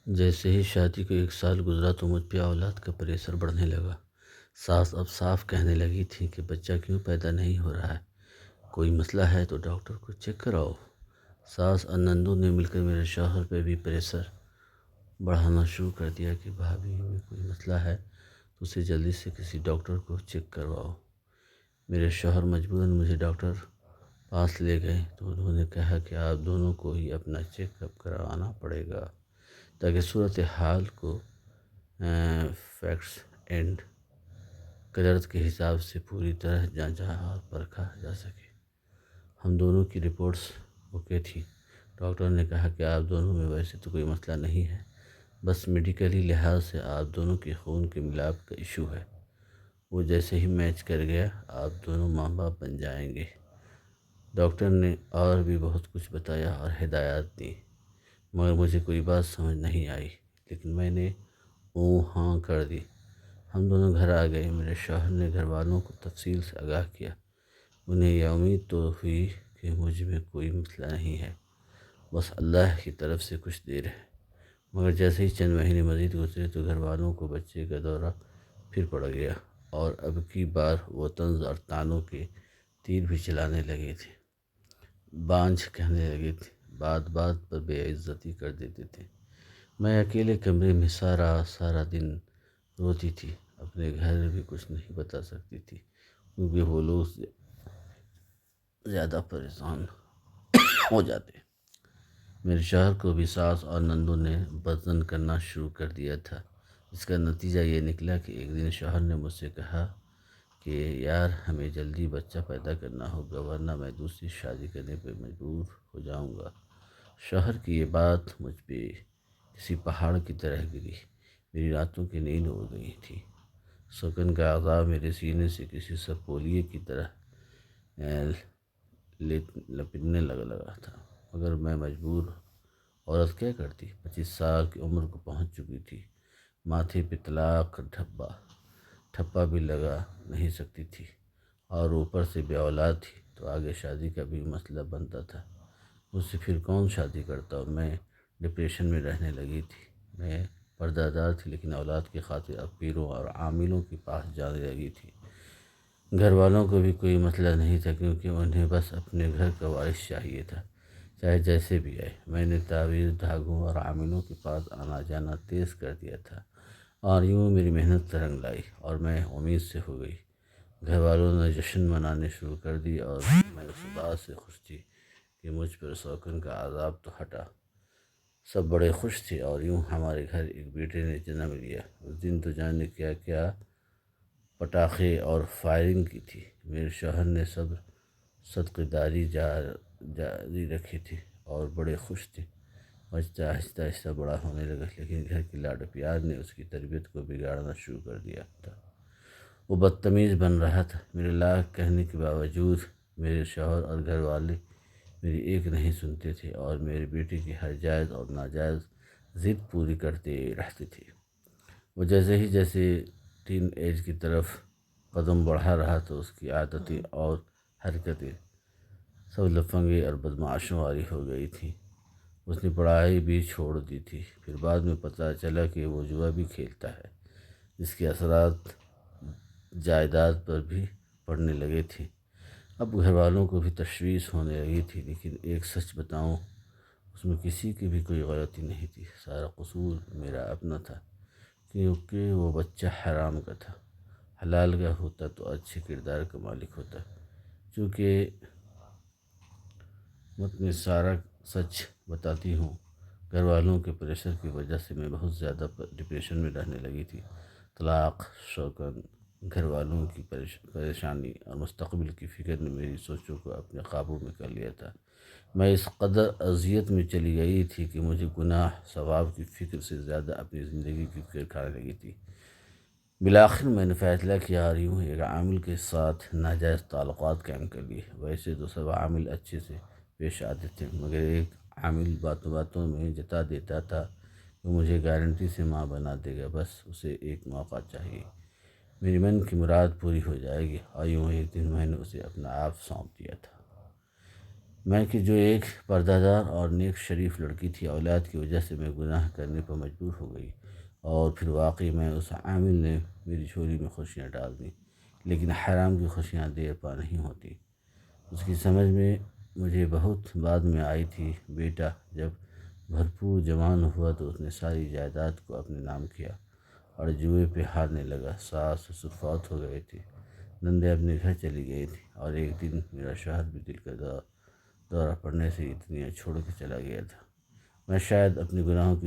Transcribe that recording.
جیسے ہی شادی کو 1 سال گزرا تو مجھ پہ اولاد کا پریشر بڑھنے لگا۔ ساس اب صاف کہنے لگی تھی کہ بچہ کیوں پیدا نہیں ہو رہا ہے، کوئی مسئلہ ہے تو ڈاکٹر کو چیک کراؤ۔ ساس اور نندو نے مل کر میرے شوہر پہ بھی پریشر بڑھانا شروع کر دیا کہ بھابھی میں کوئی مسئلہ ہے تو اسے جلدی سے کسی ڈاکٹر کو چیک کرواؤ۔ میرے شوہر مجبوراً مجھے ڈاکٹر پاس لے گئے تو انہوں نے کہا کہ آپ دونوں کو ہی اپنا چیک اپ کروانا پڑے گا تاکہ صورتحال کو فیکٹس اینڈ قدرت کے حساب سے پوری طرح جانچا اور پرکھا جا سکے۔ ہم دونوں کی رپورٹس اوکے تھی۔ ڈاکٹر نے کہا کہ آپ دونوں میں ویسے تو کوئی مسئلہ نہیں ہے، بس میڈیکلی لحاظ سے آپ دونوں کے خون کے ملاپ کا ایشو ہے۔ وہ جیسے ہی میچ کر گیا آپ دونوں ماں باپ بن جائیں گے۔ ڈاکٹر نے اور بھی بہت کچھ بتایا اور ہدایات دی، مگر مجھے کوئی بات سمجھ نہیں آئی، لیکن میں نے اوں ہاں کر دی۔ ہم دونوں گھر آ گئے۔ میرے شوہر نے گھر والوں کو تفصیل سے آگاہ کیا۔ انہیں یہ امید تو ہوئی کہ مجھ میں کوئی مسئلہ نہیں ہے، بس اللہ کی طرف سے کچھ دیر ہے۔ مگر جیسے ہی چند مہینے مزید گزرے تو گھر والوں کو بچے کا دورہ پھر پڑ گیا اور اب کی بار وہ طنز اور طعنوں کے تیر بھی چلانے لگے تھے۔ بانجھ کہنے لگے تھے، بات بات پر بے عزتی کر دیتے تھے۔ میں اکیلے کمرے میں سارا دن روتی تھی، اپنے گھر بھی کچھ نہیں بتا سکتی تھی کیونکہ وہ لوگ زیادہ پریشان ہو جاتے۔ میرے شوہر کو بھی ساس اور نندو نے بدظن کرنا شروع کر دیا تھا۔ اس کا نتیجہ یہ نکلا کہ ایک دن شوہر نے مجھ سے کہا کہ یار ہمیں جلدی بچہ پیدا کرنا ہوگا ورنہ میں دوسری شادی کرنے پہ مجبور ہو جاؤں گا۔ شوہر کی یہ بات مجھ پہ کسی پہاڑ کی طرح گری، میری راتوں کی نیند اڑ گئی تھی۔ سکن کا عذاب میرے سینے سے کسی سرپولیے کی طرح لپٹنے لگا تھا، مگر میں مجبور عورت کیا کرتی؟ 25 سال کی عمر کو پہنچ چکی تھی، ماتھے پہ طلاق کا ٹھپا بھی لگا نہیں سکتی تھی اور اوپر سے بے اولاد تھی تو آگے شادی کا بھی مسئلہ بنتا تھا۔ مجھ سے پھر کون شادی کرتا؟ میں ڈپریشن میں رہنے لگی تھی۔ میں پردہ دار تھی لیکن اولاد کی خاطر اب پیروں اور عاملوں کے پاس جانے لگی تھی۔ گھر والوں کو بھی کوئی مسئلہ نہیں تھا کیونکہ انہیں بس اپنے گھر کا وارث چاہیے تھا، چاہے جیسے بھی آئے۔ میں نے تعویذ، دھاگوں اور عاملوں کے پاس آنا جانا تیز کر دیا تھا اور یوں میری محنت رنگ لائی اور میں امید سے ہو گئی۔ گھر والوں نے جشن منانے شروع کر دی اور میں اس بات سے خوش تھی کہ مجھ پر سوکن کا عذاب تو ہٹا۔ سب بڑے خوش تھے اور یوں ہمارے گھر ایک بیٹے نے جنم لیا۔ اس دن تو جانے کیا کیا پٹاخے اور فائرنگ کی تھی۔ میرے شوہر نے صدقے داری جاری رکھی تھی اور بڑے خوش تھے۔ بچہ آہستہ آہستہ بڑا ہونے لگا لیکن گھر کی لاڈ پیار نے اس کی تربیت کو بگاڑنا شروع کر دیا تھا۔ وہ بدتمیز بن رہا تھا۔ میرے لاکھ کہنے کے باوجود میرے شوہر اور گھر والے میری ایک نہیں سنتے تھے اور میرے بیٹے کی ہر جائز اور ناجائز ضد پوری کرتے رہتے تھے۔ وہ جیسے ٹین ایج کی طرف قدم بڑھا رہا تو اس کی عادتیں اور حرکتیں سب لفنگی اور بدمعاشوں والی ہو گئی تھیں۔ اس نے پڑھائی بھی چھوڑ دی تھی۔ پھر بعد میں پتہ چلا کہ وہ جوا بھی کھیلتا ہے، جس کے اثرات جائیداد پر بھی پڑنے لگے تھے۔ اب گھر والوں کو بھی تشویش ہونے لگی تھی، لیکن ایک سچ بتاؤں اس میں کسی کی بھی کوئی غلطی نہیں تھی، سارا قصور میرا اپنا تھا کیونکہ وہ بچہ حرام کا تھا۔ حلال کا ہوتا تو اچھے کردار کا مالک ہوتا۔ چونکہ میں سارا سچ بتاتی ہوں، گھر والوں کے پریشر کی وجہ سے میں بہت زیادہ ڈپریشن میں رہنے لگی تھی۔ طلاق، شوکن، گھر والوں کی پریشانی اور مستقبل کی فکر نے میری سوچوں کو اپنے قابو میں کر لیا تھا۔ میں اس قدر اذیت میں چلی گئی تھی کہ مجھے گناہ ثواب کی فکر سے زیادہ اپنی زندگی کی فکر کھانے لگی تھی۔ بالآخر میں نے فیصلہ کیا اور یوں ایک عامل کے ساتھ ناجائز تعلقات قائم کر لیے۔ ویسے تو سب عامل اچھے سے پیش آتے تھے مگر ایک عامل باتوں باتوں میں جتا دیتا تھا کہ مجھے گارنٹی سے ماں بنا دے گا، بس اسے ایک موقع چاہیے، میری من کی مراد پوری ہو جائے گی۔ اور یوں ایک دن میں نے اسے اپنا آپ سونپ دیا تھا۔ میں کہ جو ایک پردہ دار اور نیک شریف لڑکی تھی، اولاد کی وجہ سے میں گناہ کرنے پر مجبور ہو گئی، اور پھر واقعی میں اس عامل نے میری جھولی میں خوشیاں ڈال دیں، لیکن حرام کی خوشیاں دیر پا نہیں ہوتی۔ اس کی سمجھ میں مجھے بہت بعد میں آئی تھی۔ بیٹا جب بھرپور جوان ہوا تو اس نے ساری جائیداد کو اپنے نام کیا اور جوئے پہ ہارنے لگا۔ ساس سسر فوت ہو گئے تھے، نندیں اپنے گھر چلی گئی تھی، اور ایک دن میرا شوہر بھی دل کا دورہ پڑنے سے دنیا چھوڑ کے چلا گیا تھا۔ میں شاید اپنے گناہوں کی